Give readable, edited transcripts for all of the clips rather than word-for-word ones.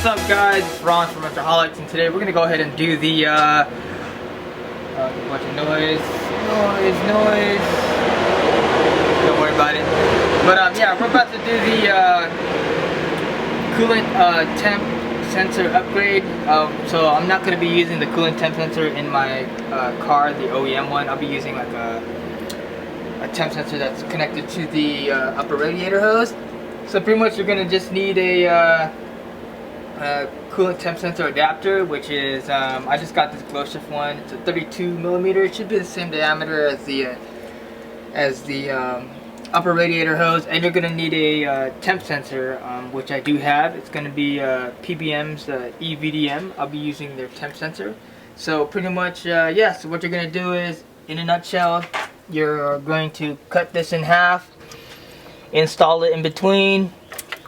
What's up guys, it's Ron from Wrench-a-holics, and today we're going to go ahead and do the a bunch of noise, don't worry about it, but yeah, we're about to do the coolant temp sensor upgrade. So I'm not going to be using the coolant temp sensor in my car, the OEM one. I'll be using like a temp sensor that's connected to the upper radiator hose. So pretty much you're going to just need a coolant temp sensor adapter, which is I just got this glow shift one. It's a 32mm. It should be the same diameter as the upper radiator hose, and you're gonna need a temp sensor, which I do have. It's gonna be PBM's EVDM. I'll be using their temp sensor. So pretty much, yeah. So what you're gonna do is, in a nutshell, you're going to cut this in half, install it in between,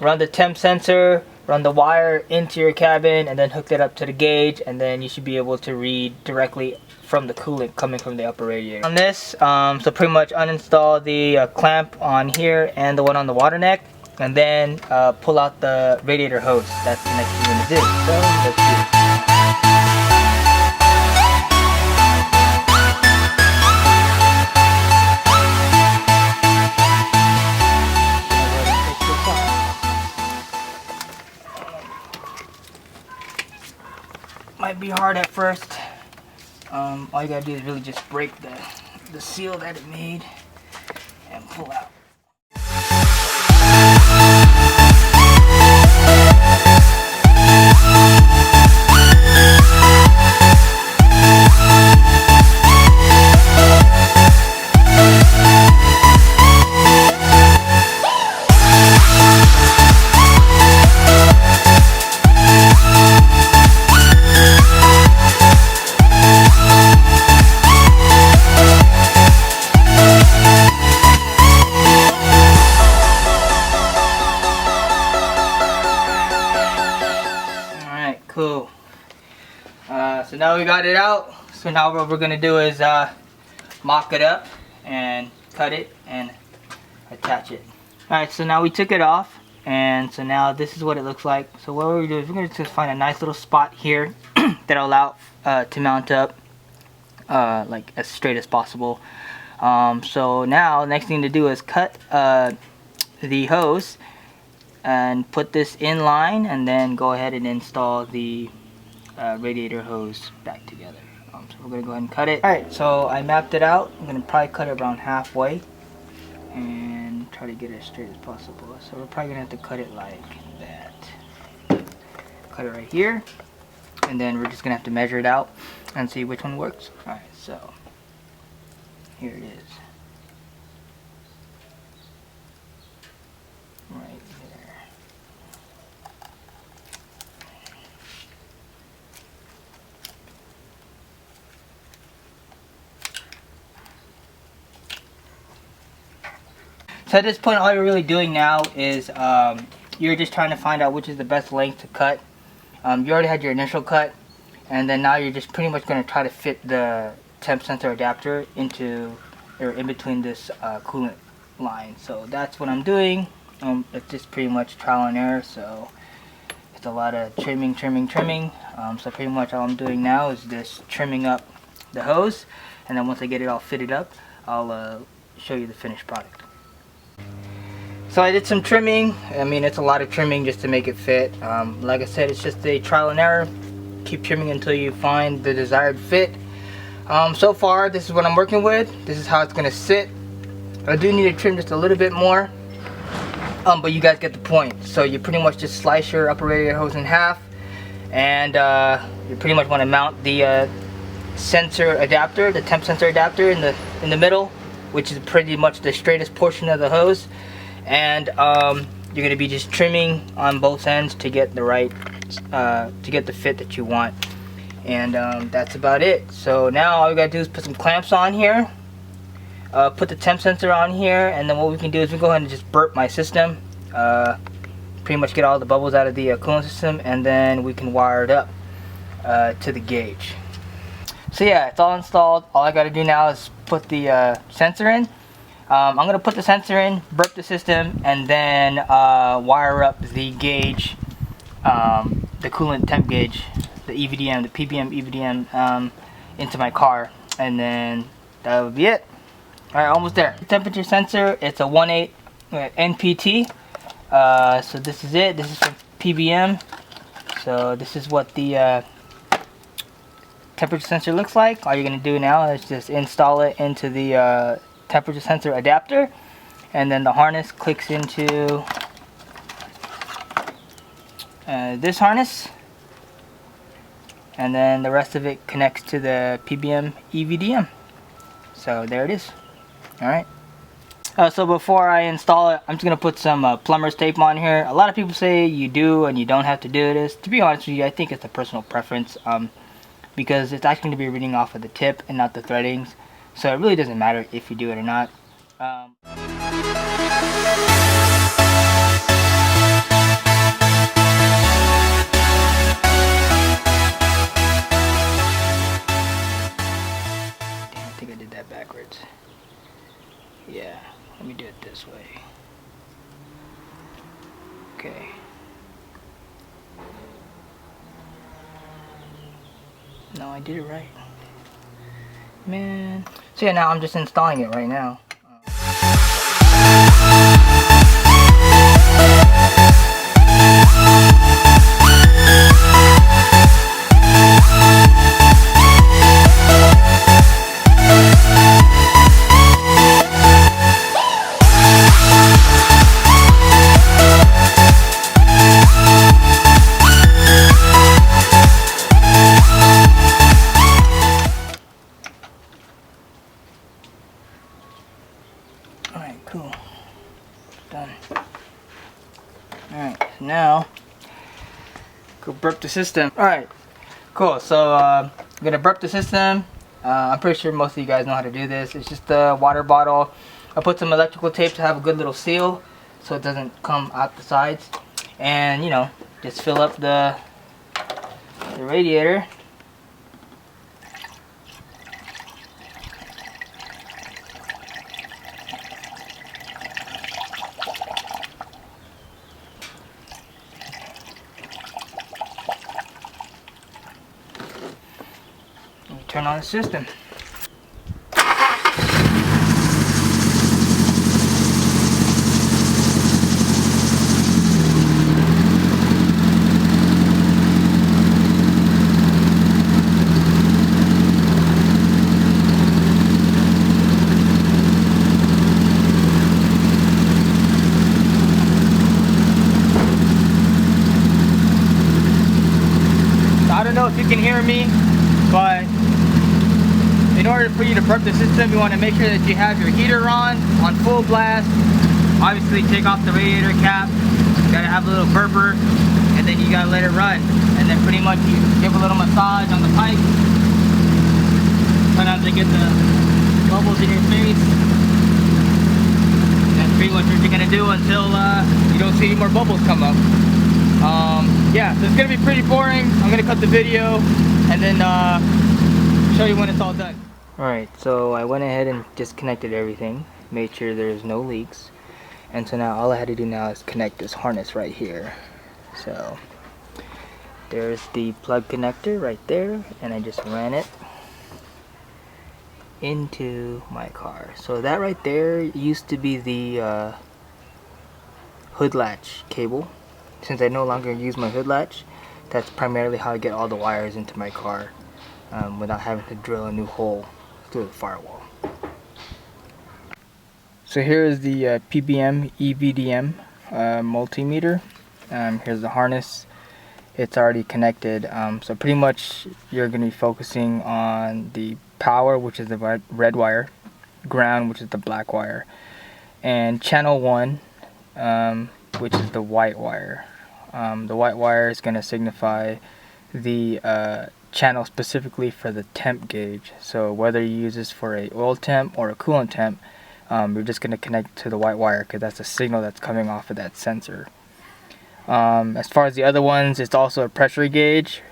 run the temp sensor, run the wire into your cabin, and then hook it up to the gauge, and then you should be able to read directly from the coolant coming from the upper radiator. On this, so pretty much uninstall the clamp on here and the one on the water neck, and then pull out the radiator hose. That's the next thing you're gonna do. So let's do it. Might be hard at first. All you gotta do is really just break the seal that it made and pull out. Cool. So now we got it out. So now what we're gonna do is mock it up and cut it and attach it. Alright, so now we took it off, and so now this is what it looks like. So what we're gonna do is we're gonna just find a nice little spot here that'll allow to mount up like as straight as possible. So now next thing to do is cut the hose and put this in line, and then go ahead and install the radiator hose back together. So we're going to go ahead and cut it. Alright, so I mapped it out. I'm going to probably cut it around halfway and try to get it as straight as possible. So we're probably going to have to cut it like that. Cut it right here, and then we're just going to have to measure it out and see which one works. Alright, so here it is. Right there. So at this point, all you're really doing now is you're just trying to find out which is the best length to cut. You already had your initial cut, and then now you're just pretty much going to try to fit the temp sensor adapter into or in between this coolant line. So that's what I'm doing. It's just pretty much trial and error, so it's a lot of trimming. So pretty much all I'm doing now is just trimming up the hose, and then once I get it all fitted up, I'll show you the finished product. So I did some trimming. I mean, it's a lot of trimming just to make it fit. Like I said, it's just a trial and error. Keep trimming until you find the desired fit. So far, this is what I'm working with. This is how it's going to sit. I do need to trim just a little bit more, but you guys get the point. So you pretty much just slice your upper radiator hose in half, and you pretty much want to mount the sensor adapter, the temp sensor adapter in the middle, which is pretty much the straightest portion of the hose. And you're going to be just trimming on both ends to get the right to get the fit that you want. And that's about it. So now all you gotta do is put some clamps on here, put the temp sensor on here, and then what we can do is we go ahead and just burp my system, pretty much get all the bubbles out of the coolant system, and then we can wire it up to the gauge. So yeah, it's all installed. All I gotta do now is put the sensor in. I'm going to put the sensor in, burp the system, and then wire up the gauge the coolant temp gauge, the EVDM, the PPM EVDM into my car, and then that would be it. Alright, almost there. Temperature sensor, it's a 1.8 NPT. So this is it. This is for PBM. So this is what the temperature sensor looks like. All you're going to do now is just install it into the temperature sensor adapter, and then the harness clicks into this harness, and then the rest of it connects to the PBM EVDM. So there it is. Alright. So before I install it, I'm just going to put some plumber's tape on here. A lot of people say you do and you don't have to do this. To be honest with you, I think it's a personal preference, because it's actually going to be reading off of the tip and not the threadings. So it really doesn't matter if you do it or not. Damn, I think I did that backwards. Yeah, let me do it this way. Okay. No, I did it right. Man. So yeah, now I'm just installing it right now. Alright, cool. Done. Alright, so now go burp the system. Alright, cool. So I'm gonna burp the system. I'm pretty sure most of you guys know how to do this. It's just a water bottle. I put some electrical tape to have a good little seal so it doesn't come out the sides. And you know, just fill up the radiator. Turn on the system. I don't know if you can hear me, but in order for you to burp the system, you want to make sure that you have your heater on full blast. Obviously take off the radiator cap. You gotta have a little burper, and then you gotta let it run. And then pretty much you give a little massage on the pipe. Sometimes they get the bubbles in your face. That's pretty much what you're gonna do until you don't see any more bubbles come up. Yeah, so it's gonna be pretty boring. I'm gonna cut the video and then show you when it's all done. Alright, so I went ahead and disconnected everything, made sure there's no leaks, and so now all I had to do now is connect this harness right here. So there's the plug connector right there, and I just ran it into my car. So that right there used to be the hood latch cable. Since I no longer use my hood latch, that's primarily how I get all the wires into my car without having to drill a new hole through the firewall. So here is the PBM EVDM multimeter. Here's the harness. It's already connected. So pretty much you're going to be focusing on the power, which is the red wire, ground, which is the black wire, and channel 1, which is the white wire. The white wire is going to signify the channel specifically for the temp gauge. So whether you use this for a oil temp or a coolant temp, you're just going to connect to the white wire because that's a signal that's coming off of that sensor. As far as the other ones, it's also a pressure gauge.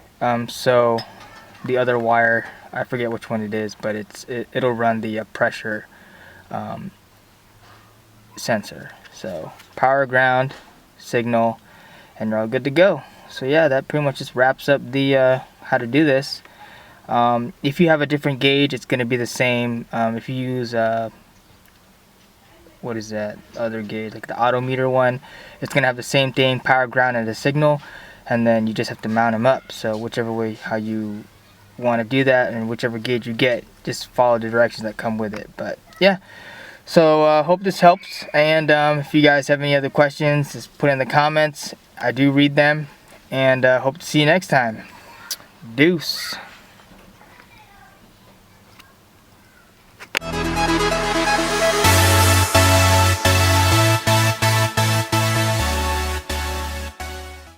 So the other wire, I forget which one it is, but it'll run the pressure sensor. So power, ground, signal, and you're all good to go. So yeah, that pretty much just wraps up the how to do this. If you have a different gauge, it's going to be the same. If you use what is that other gauge, like the autometer one, it's going to have the same thing, power, ground, and a signal, and then you just have to mount them up. So whichever way how you want to do that, and whichever gauge you get, just follow the directions that come with it. But yeah, so hope this helps, and if you guys have any other questions, just put in the comments. I do read them, and hope to see you next time. Deuce.